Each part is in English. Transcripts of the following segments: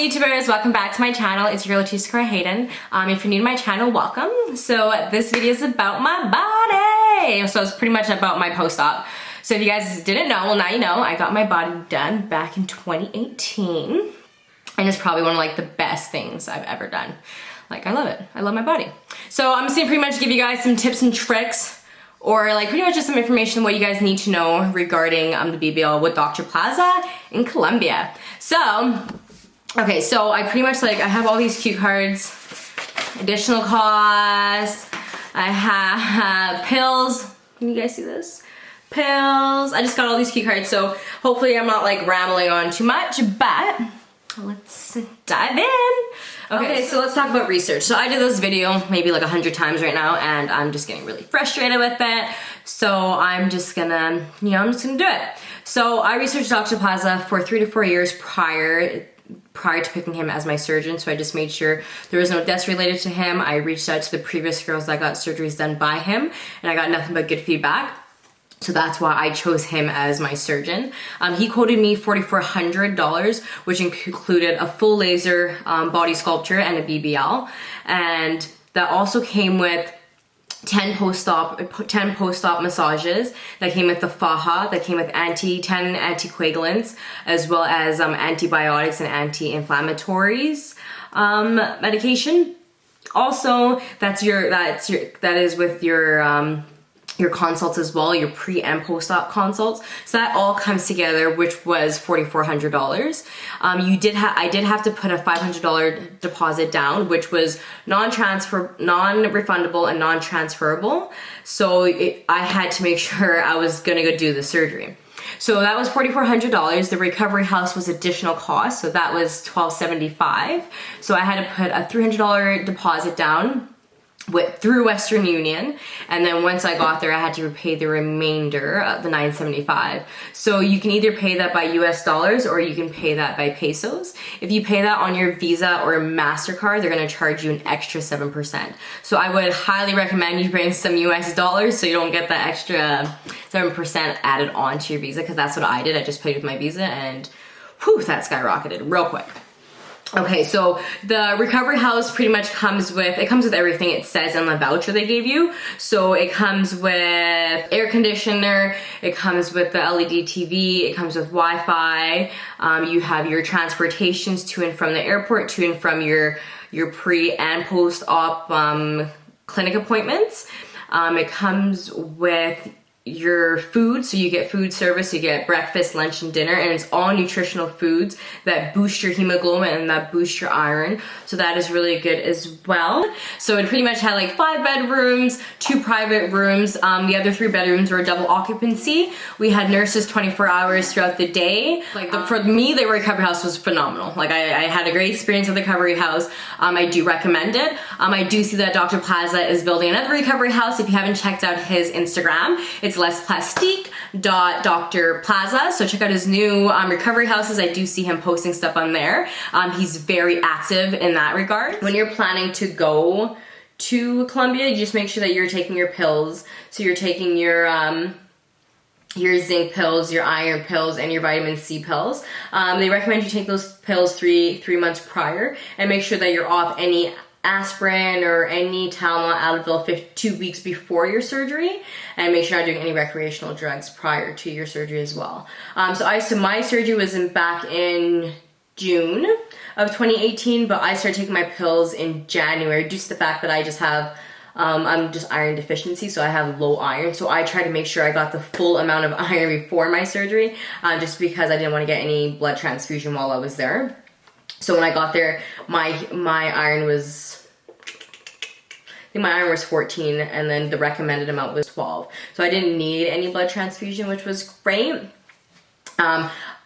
Hey YouTubers, welcome back to my channel. It's your girl Tia Hayden. If you're new to my channel, welcome. So this video is about my body. So it's pretty much about my post-op. So if you guys didn't know, well now you know, I got my body done back in 2018. And it's probably one of like the best things I've ever done. Like I love it. I love my body. So I'm just gonna pretty much give you guys some tips and tricks or like pretty much just some information what you guys need to know regarding the BBL with Dr. Plaza in Colombia. So, okay, so I pretty much like, I have all these cue cards, additional costs, I have pills, can you guys see this? Pills, I just got all these cue cards, so hopefully I'm not like rambling on too much, but let's dive in. Okay, so let's talk about research. So I did this video maybe like 100 times right now and I'm just getting really frustrated with it. So I'm just gonna, I'm just gonna do it. So I researched Dr. Plaza for 3 to 4 years prior to picking him as my surgeon. So I just made sure there was no deaths related to him. I reached out to the previous girls that got surgeries done by him and I got nothing but good feedback. So that's why I chose him as my surgeon. He quoted me $4,400, which included a full laser body sculpture and a BBL. And that also came with 10 post-op massages, that came with the faja, that came with 10 anticoagulants, as well as antibiotics and anti-inflammatories medication. Also, that is with your consults as well, your pre and post-op consults. So that all comes together, which was $4,400. I did have to put a $500 deposit down, which was non-refundable and non-transferable. So I had to make sure I was gonna go do the surgery. So that was $4,400. The recovery house was additional cost, so that was $1,275. So I had to put a $300 deposit down through Western Union, and then once I got there I had to repay the remainder of the $975. So you can either pay that by US dollars or you can pay that by pesos. If you pay that on your Visa or MasterCard, they're gonna charge you an extra 7%. So I would highly recommend you bring some US dollars so you don't get that extra 7% added on to your Visa, because that's what I did. I just paid with my Visa and whew, that skyrocketed real quick. Okay, so the recovery house pretty much comes with everything it says in the voucher they gave you. So it comes with air conditioner, it comes with the LED TV, it comes with Wi-Fi, you have your transportations to and from the airport, to and from your pre and post-op clinic appointments. It comes with your food, so you get food service, you get breakfast, lunch, and dinner, and it's all nutritional foods that boost your hemoglobin and that boost your iron, so that is really good as well. So it pretty much had like 5 bedrooms, 2 private rooms, the other 3 bedrooms were double occupancy. We had nurses 24 hours throughout the day. Like for me, the recovery house was phenomenal. Like I had a great experience with the recovery house. I do recommend it. I do see that Dr. Plaza is building another recovery house. If you haven't checked out his Instagram, it's lesplastique.drplaza. So check out his new recovery houses. I do see him posting stuff on there. He's very active in that regard. When you're planning to go to Colombia, you just make sure that you're taking your pills. So you're taking your zinc pills, your iron pills, and your vitamin C pills. They recommend you take those pills three months prior, and make sure that you're off any aspirin or any Tylenol, Advil 2 weeks before your surgery, and make sure you're not doing any recreational drugs prior to your surgery as well. So my surgery was back in June of 2018, but I started taking my pills in January due to the fact that I just have I'm just iron deficiency, so I have low iron. So I try to make sure I got the full amount of iron before my surgery, just because I didn't want to get any blood transfusion while I was there. So when I got there, my iron was, I think my iron was 14, and then the recommended amount was 12. So I didn't need any blood transfusion, which was great.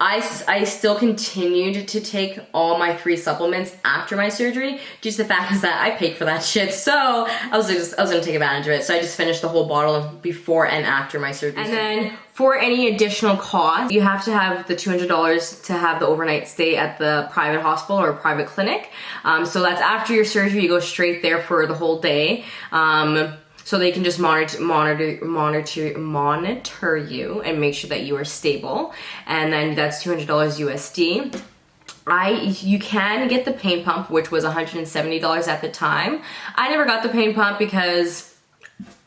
I still continued to take all my 3 supplements after my surgery, just the fact is that I paid for that shit, so I was gonna take advantage of it. So I just finished the whole bottle before and after my surgery. And then for any additional cost, you have to have the $200 to have the overnight stay at the private hospital or private clinic. So that's after your surgery, you go straight there for the whole day. So they can just monitor you and make sure that you are stable. And then that's $200 USD. You can get the pain pump, which was $170 at the time. I never got the pain pump because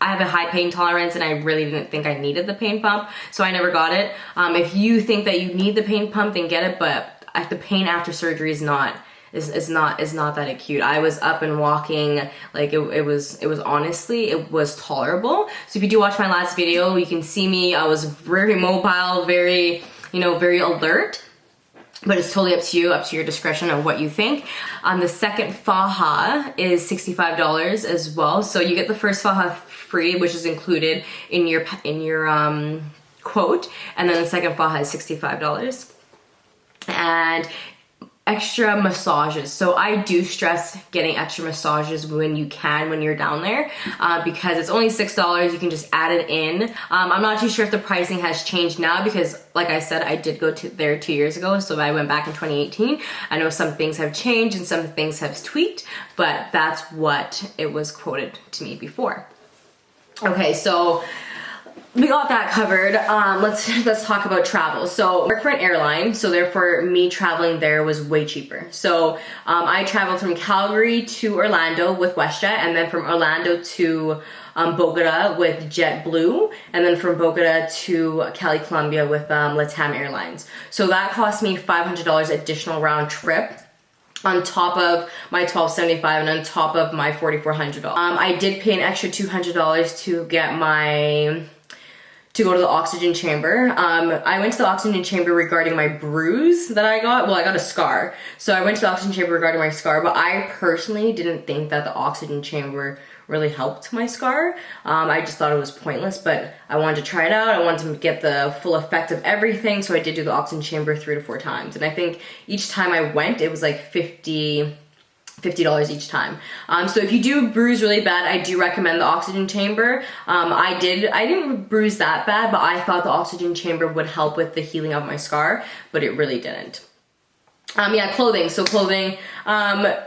I have a high pain tolerance and I really didn't think I needed the pain pump, so I never got it. If you think that you need the pain pump, then get it, but the pain after surgery is not that acute. I was up and walking, like it was honestly, it was tolerable. So if you do watch my last video, you can see me, I was very mobile, very, very alert. But it's totally up to you, up to your discretion on what you think. The second faja is $65 as well. So you get the first faja free, which is included in your quote, and then the second faja is $65. And extra massages. So I do stress getting extra massages when you can, when you're down there, because it's only $6. You can just add it in. I'm not too sure if the pricing has changed now because, like I said, I did go there 2 years ago, so I went back in 2018. I know some things have changed and some things have tweaked, but that's what it was quoted to me before. Okay, so we got that covered. Let's talk about travel. So I work for an airline, so therefore me traveling there was way cheaper. So I traveled from Calgary to Orlando with WestJet, and then from Orlando to Bogota with JetBlue, and then from Bogota to Cali, Colombia with LATAM Airlines. So that cost me $500 additional round trip, on top of my $1,275 and on top of my $4,400. I did pay an extra $200 to go to the oxygen chamber. I went to the oxygen chamber regarding my bruise that I got. Well, I got a scar. So I went to the oxygen chamber regarding my scar, but I personally didn't think that the oxygen chamber really helped my scar. I just thought it was pointless, but I wanted to try it out. I wanted to get the full effect of everything, so I did do the oxygen chamber 3 to 4 times. And I think each time I went, it was like $50 each time. So if you do bruise really bad, I do recommend the oxygen chamber. I didn't bruise that bad, but I thought the oxygen chamber would help with the healing of my scar, but it really didn't. Yeah, clothing. So clothing,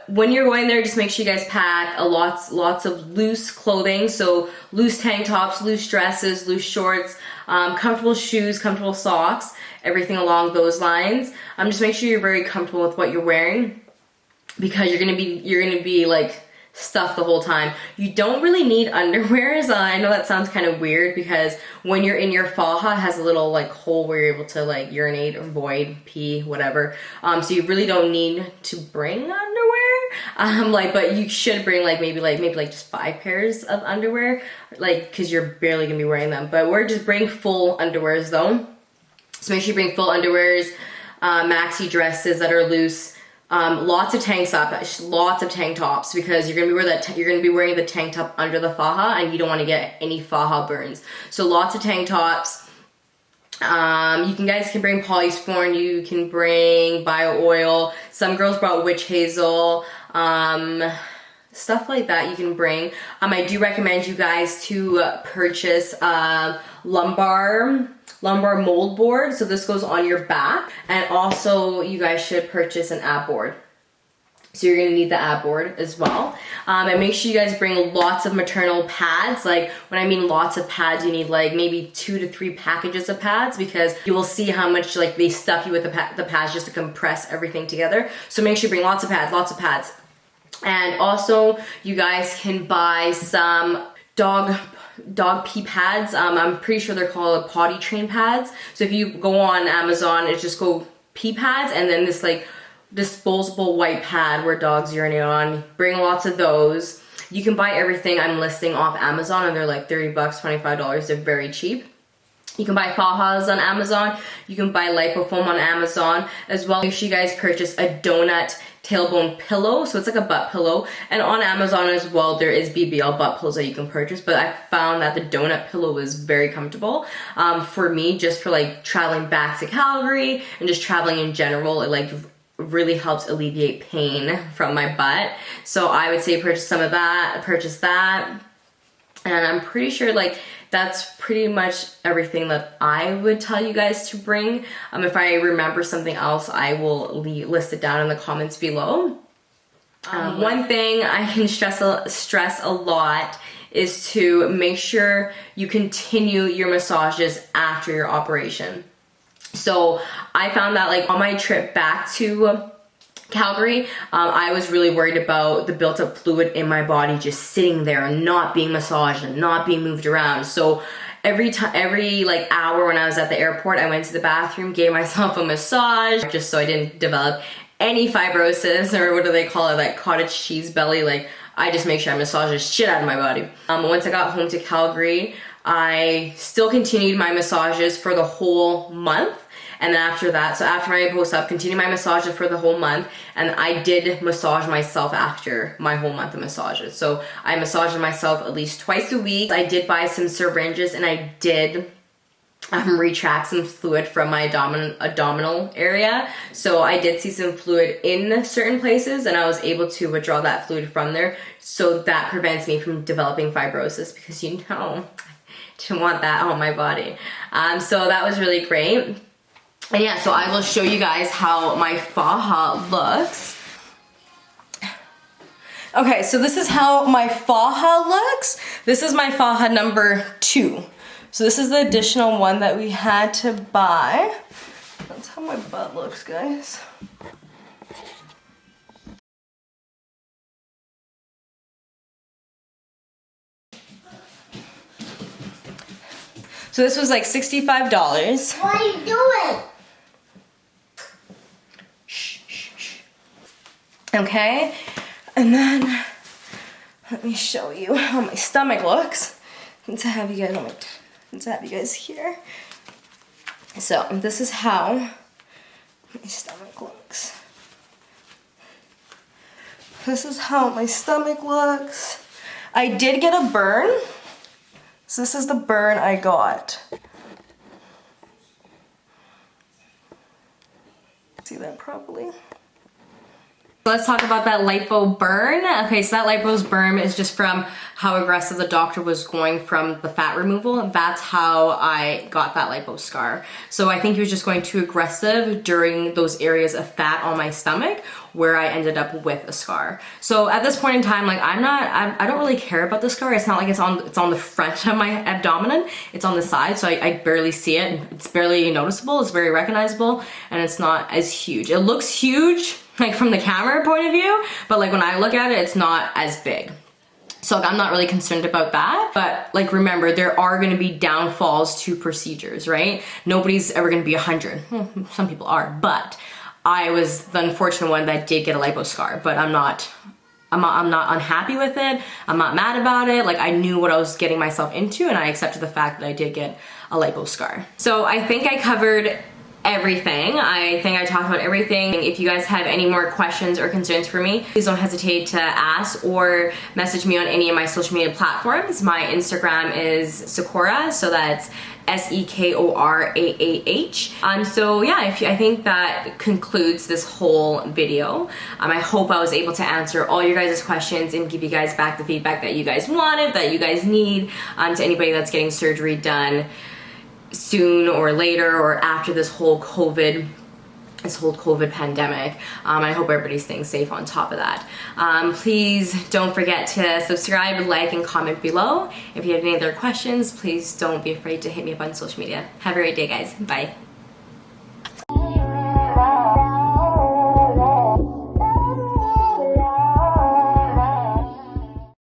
when you're going there, just make sure you guys pack lots of loose clothing. So loose tank tops, loose dresses, loose shorts, comfortable shoes, comfortable socks, everything along those lines. Just make sure you're very comfortable with what you're wearing, because you're gonna be like stuffed the whole time. You don't really need underwears. I know that sounds kind of weird because when you're in your faja, it has a little like hole where you're able to like urinate or void, pee, whatever. So you really don't need to bring underwear. But you should bring maybe just 5 pairs of underwear, because you're barely gonna be wearing them. But we're just bring full underwears though. So make sure you bring full underwears, maxi dresses that are loose. Lots of tank tops, because you're gonna be wearing the tank top under the faja, and you don't want to get any faja burns. So lots of tank tops. You guys can bring polysporin. You can bring bio oil. Some girls brought witch hazel. Stuff like that you can bring. I do recommend you guys to purchase lumbar mold board. So this goes on your back, and also you guys should purchase an ab board. So you're gonna need the ab board as well. And make sure you guys bring lots of maternal pads. Like when I mean lots of pads, you need maybe 2 to 3 packages of pads, because you will see how much they stuff you with the pads just to compress everything together. So make sure you bring lots of pads. And also you guys can buy some dog pee pads. I'm pretty sure they're called potty train pads. So if you go on Amazon, it's just go pee pads, and then this disposable white pad where dogs urinate on. Bring lots of those. You can buy everything I'm listing off Amazon, and they're like $30, $25. They're very cheap. You can buy fajas on Amazon. You can buy lipofoam on Amazon as well. Make sure you guys purchase a donut tailbone pillow. So it's like a butt pillow. And on Amazon as well, there is BBL butt pillows that you can purchase. But I found that the donut pillow was very comfortable for me, just for traveling back to Calgary and just traveling in general. It really helps alleviate pain from my butt. So I would say purchase that. And I'm pretty sure that's pretty much everything that I would tell you guys to bring. If I remember something else, I will list it down in the comments below. One thing I can stress a lot is to make sure you continue your massages after your operation. So I found that on my trip back to Calgary, I was really worried about the built up fluid in my body just sitting there and not being massaged and not being moved around. So every like hour when I was at the airport, I went to the bathroom, gave myself a massage just so I didn't develop any fibrosis, or what do they call it, like cottage cheese belly. Like, I just make sure I massage the shit out of my body. Once I got home to Calgary, I still continued my massages for the whole month. And then after that, so after my post-op, continued my massages for the whole month, and I did massage myself after my whole month of massages. So I massaged myself at least twice a week. I did buy some syringes, and I did retract some fluid from my abdominal area. So I did see some fluid in certain places, and I was able to withdraw that fluid from there. So that prevents me from developing fibrosis, because you know, I didn't want that on my body. So that was really great. And yeah, so I will show you guys how my faja looks. Okay, so this is how my faja looks. This is my faja number 2. So this is the additional one that we had to buy. That's how my butt looks, guys. So this was like $65. What are you doing? Okay, and then let me show you how my stomach looks. And to have you guys here. So this is how my stomach looks. This is how my stomach looks. I did get a burn. So this is the burn I got. See that properly? Let's talk about that lipo burn. Okay, so that lipo's burn is just from how aggressive the doctor was going from the fat removal. That's how I got that lipo scar. So I think he was just going too aggressive during those areas of fat on my stomach, where I ended up with a scar. So at this point in time, like I don't really care about the scar. It's not like it's on the front of my abdomen. It's on the side, so I barely see it. It's barely noticeable. It's very recognizable, and it's not as huge. It looks huge, like from the camera point of view, but like when I look at it, it's not as big. So like, I'm not really concerned about that. But like, remember, there are gonna be downfalls to procedures, right? Nobody's ever gonna be 100. Well, some people are, but I was the unfortunate one that did get a lipo scar, but I'm not unhappy with it. I'm not mad about it. Like, I knew what I was getting myself into, and I accepted the fact that I did get a lipo scar. So I think I covered everything. I think I talked about everything. If you guys have any more questions or concerns for me, please don't hesitate to ask or message me on any of my social media platforms. My Instagram is Sekorah, so that's Sekoraah. So yeah, I think that concludes this whole video. I hope I was able to answer all your guys' questions and give you guys back the feedback that you guys wanted, that you guys need, to anybody that's getting surgery done soon or later or after this whole COVID pandemic. I hope everybody's staying safe on top of that. Please don't forget to subscribe, like, and comment below. If you have any other questions, please don't be afraid to hit me up on social media. Have a great day, guys. Bye.